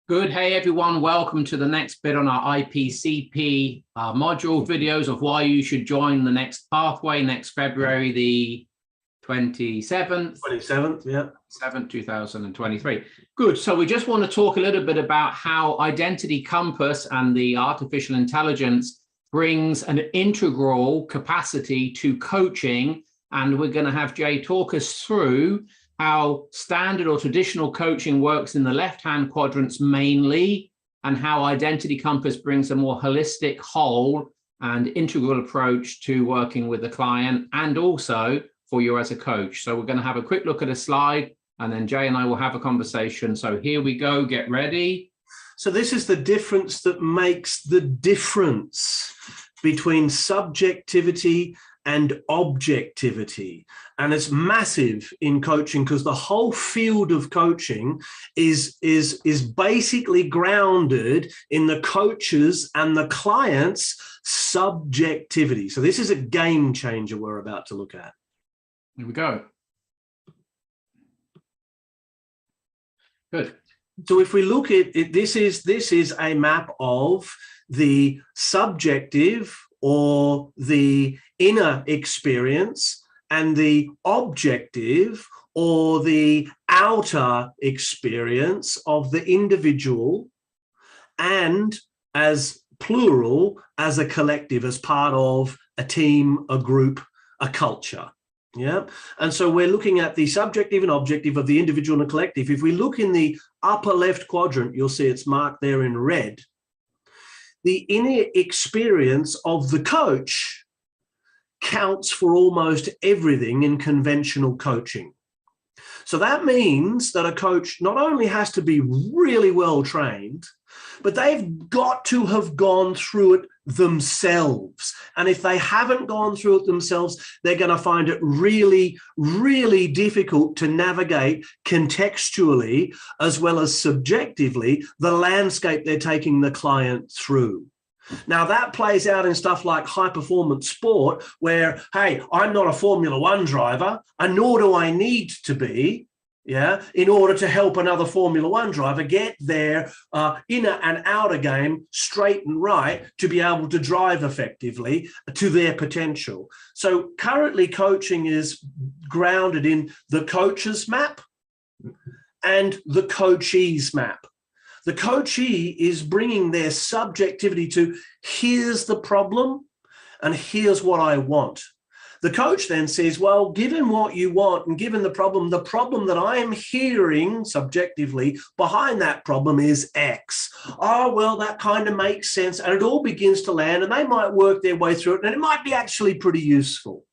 Good. Hey, everyone. Welcome to the next bit on our IPCP module videos of why you should join the next pathway next February, the 27th. 27th, yeah. 7th, 2023. Good. So we just want to talk a little bit about how Identity Compass and the artificial intelligence brings an integral capacity to coaching. And we're going to have Jay talk us through how standard or traditional coaching works in the left-hand quadrants mainly, and how Identity Compass brings a more holistic, whole and integral approach to working with the client and also for you as a coach. So we're going to have a quick look at a slide and then Jay and I will have a conversation. So here we go, get ready. So this is the difference that makes the difference between subjectivity and objectivity. And it's massive in coaching because the whole field of coaching is basically grounded in the coach's and the client's subjectivity. So this is a game changer we're about to look at. Here we go. Good. So if we look at it, this is a map of the subjective or the inner experience and the objective or the outer experience of the individual, and as plural, as a collective, as part of a team, a group, a culture. Yeah. And so we're looking at the subjective and objective of the individual and the collective. If we look in the upper left quadrant, you'll see it's marked there in red. The inner experience of the coach counts for almost everything in conventional coaching. So that means that a coach not only has to be really well trained, but they've got to have gone through it themselves. And if they haven't gone through it themselves, they're going to find it really, really difficult to navigate contextually as well as subjectively the landscape they're taking the client through. Now, that plays out in stuff like high-performance sport where, hey, I'm not a Formula One driver, and nor do I need to be, in order to help another Formula One driver get their inner and outer game straight and right to be able to drive effectively to their potential. So currently coaching is grounded in the coach's map and the coachee's map. The coachee is bringing their subjectivity to, here's the problem and here's what I want. The coach then says, well, given what you want and given the problem that I am hearing subjectively behind that problem is X. Oh, well, that kind of makes sense. And it all begins to land and they might work their way through it and it might be actually pretty useful.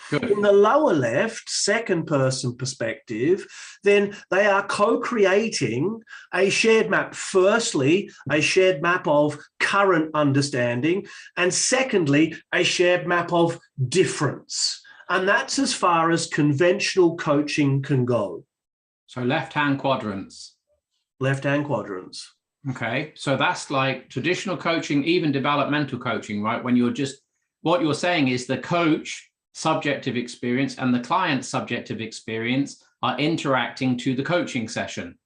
Good. In the lower left, second person perspective, then they are co-creating a shared map. Firstly, a shared map of current understanding, and secondly, a shared map of difference. And that's as far as conventional coaching can go. So left-hand quadrants. Left-hand quadrants. Okay, so that's like traditional coaching, even developmental coaching, right? When you're just, what you're saying is the coach subjective experience and the client's subjective experience are interacting to the coaching session.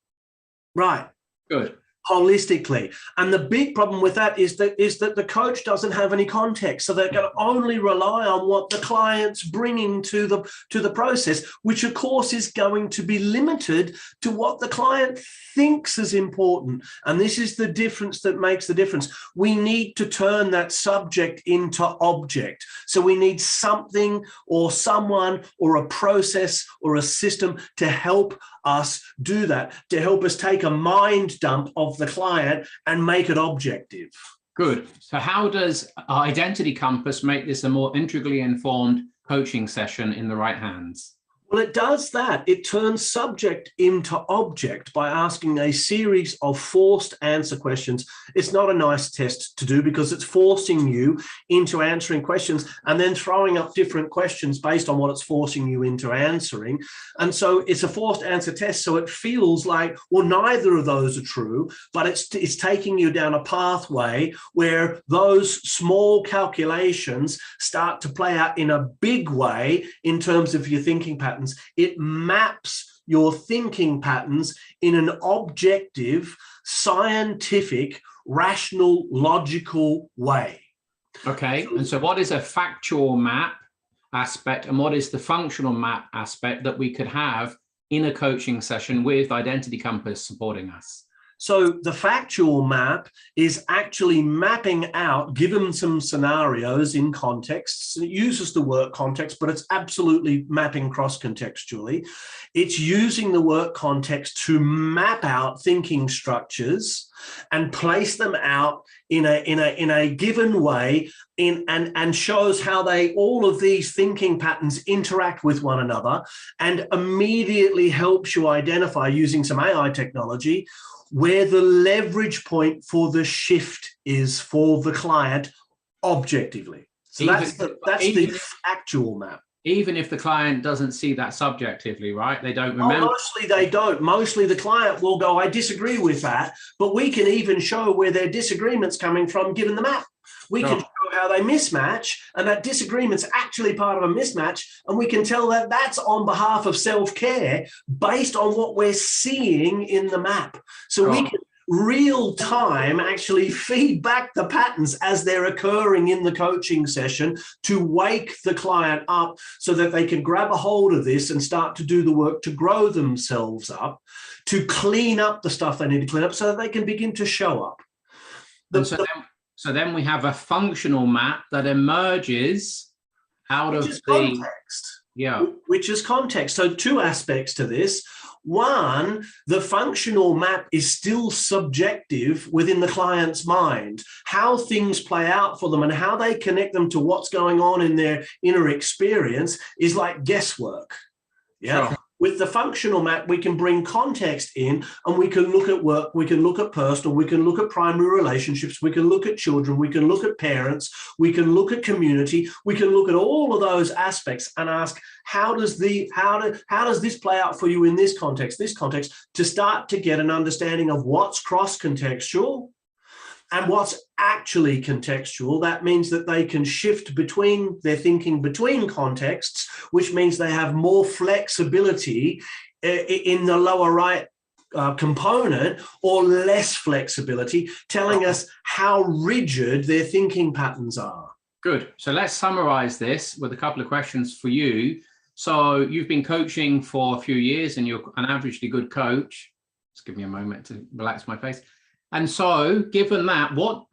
Right. Good. Holistically. And the big problem with that is that the coach doesn't have any context. So they're going to only rely on what the client's bringing to the process, which of course is going to be limited to what the client thinks is important. And this is the difference that makes the difference. We need to turn that subject into object. So we need something or someone or a process or a system to help us do that, to help us take a mind dump of the client and make it objective. Good. So how does Identity Compass make this a more integrally informed coaching session in the right hands? Well, it does that. It turns subject into object by asking a series of forced answer questions. It's not a nice test to do because it's forcing you into answering questions and then throwing up different questions based on what it's forcing you into answering. And so it's a forced answer test. So it feels like, well, neither of those are true, but it's taking you down a pathway where those small calculations start to play out in a big way in terms of your thinking patterns. It maps your thinking patterns in an objective, scientific, rational, logical way. Okay, and so what is a factual map aspect and what is the functional map aspect that we could have in a coaching session with Identity Compass supporting us? So the factual map is actually mapping out, given some scenarios in contexts. It uses the work context, but it's absolutely mapping cross-contextually. It's using the work context to map out thinking structures and place them out in a given way and shows how all of these thinking patterns interact with one another, and immediately helps you identify, using some AI technology, where the leverage point for the shift is for the client objectively. So that's the actual map. Even if the client doesn't see that subjectively, right? They don't remember. Oh, mostly they don't. Mostly the client will go, I disagree with that, but we can even show where their disagreement's coming from given the map. We can show how they mismatch, and that disagreement's actually part of a mismatch, and we can tell that that's on behalf of self-care based on what we're seeing in the map. So we can real time actually feed back the patterns as they're occurring in the coaching session to wake the client up so that they can grab a hold of this and start to do the work to grow themselves up, to clean up the stuff they need to clean up so that they can begin to show up. So then we have a functional map that emerges out of the context. Yeah. Which is context. So two aspects to this. One, the functional map is still subjective within the client's mind. How things play out for them and how they connect them to what's going on in their inner experience is like guesswork. Yeah. Sure. With the functional map, we can bring context in and we can look at work, we can look at personal, we can look at primary relationships, we can look at children, we can look at parents, we can look at community, we can look at all of those aspects and ask, how does this play out for you in this context, to start to get an understanding of what's cross-contextual and what's actually contextual. That means that they can shift between their thinking between contexts, which means they have more flexibility in the lower right component, or less flexibility, telling us how rigid their thinking patterns are. Good. So let's summarize this with a couple of questions for you. So you've been coaching for a few years and you're an averagely good coach. Just give me a moment to relax my face. And so given that, what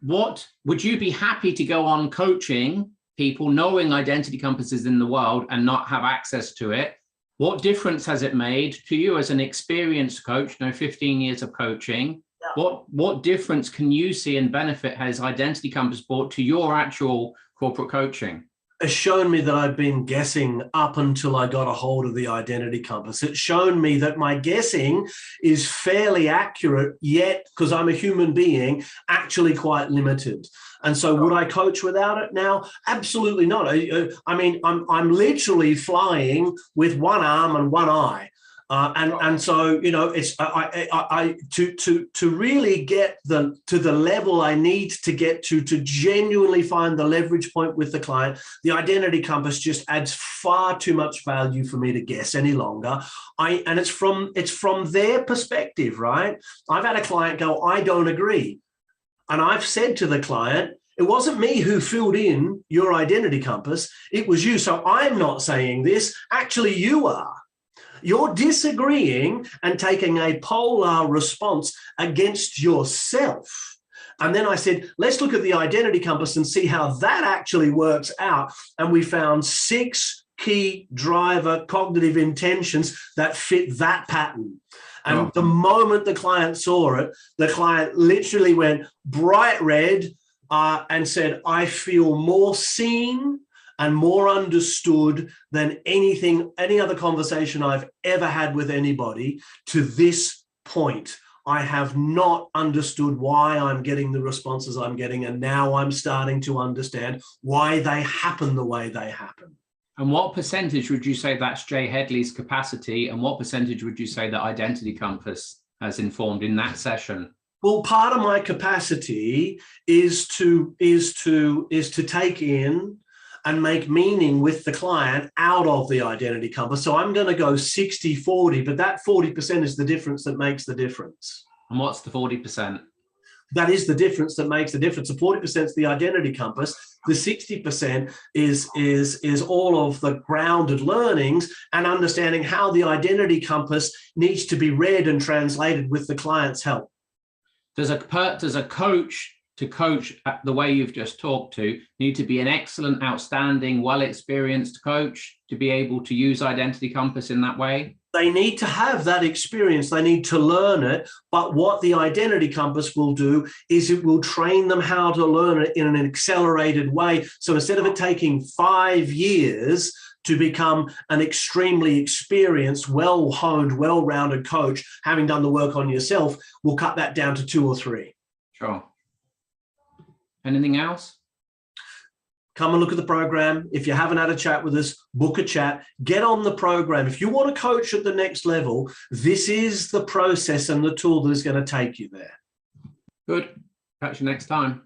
would you be happy to go on coaching people knowing Identity Compass is in the world and not have access to it? What difference has it made to you as an experienced coach, 15 years of coaching? Yeah. What difference can you see and benefit has Identity Compass brought to your actual corporate coaching? Has shown me that I've been guessing up until I got a hold of the Identity Compass. It's shown me that my guessing is fairly accurate, yet, because I'm a human being, actually quite limited. And so would I coach without it now? Absolutely not. I mean, I'm literally flying with one arm and one eye. And so, it's to really get to the level I need to get to genuinely find the leverage point with the client, the Identity Compass just adds far too much value for me to guess any longer. And it's from their perspective, right? I've had a client go, I don't agree. And I've said to the client, it wasn't me who filled in your Identity Compass, it was you. So I'm not saying this, actually you are. You're disagreeing and taking a polar response against yourself. And then I said, let's look at the Identity Compass and see how that actually works out. And we found 6 key driver cognitive intentions that fit that pattern. And the moment the client saw it, the client literally went bright red and said, I feel more seen and more understood than any other conversation I've ever had with anybody to this point. I have not understood why I'm getting the responses I'm getting, and now I'm starting to understand why they happen the way they happen. And what percentage would you say that's Jay Headley's capacity, and what percentage would you say that Identity Compass has informed in that session? Well, part of my capacity is to take in and make meaning with the client out of the identity compass. So I'm going to go 60-40, but that 40% is the difference that makes the difference. And what's the 40%? That is the difference that makes the difference. The 40% is the identity compass. The 60% is all of the grounded learnings and understanding how the identity compass needs to be read and translated with the client's help. Does a coach to coach the way you've just talked to need to be an excellent, outstanding, well-experienced coach to be able to use identity compass in that way? They need to have that experience. They need to learn it. But what the identity compass will do is it will train them how to learn it in an accelerated way. So instead of it taking 5 years to become an extremely experienced, well-honed, well-rounded coach, having done the work on yourself, we'll cut that down to 2 or 3. Sure. Anything else? Come and look at the program. If you haven't had a chat with us, book a chat, get on the program. If you want to coach at the next level, this is the process and the tool that is going to take you there. Good. Catch you next time.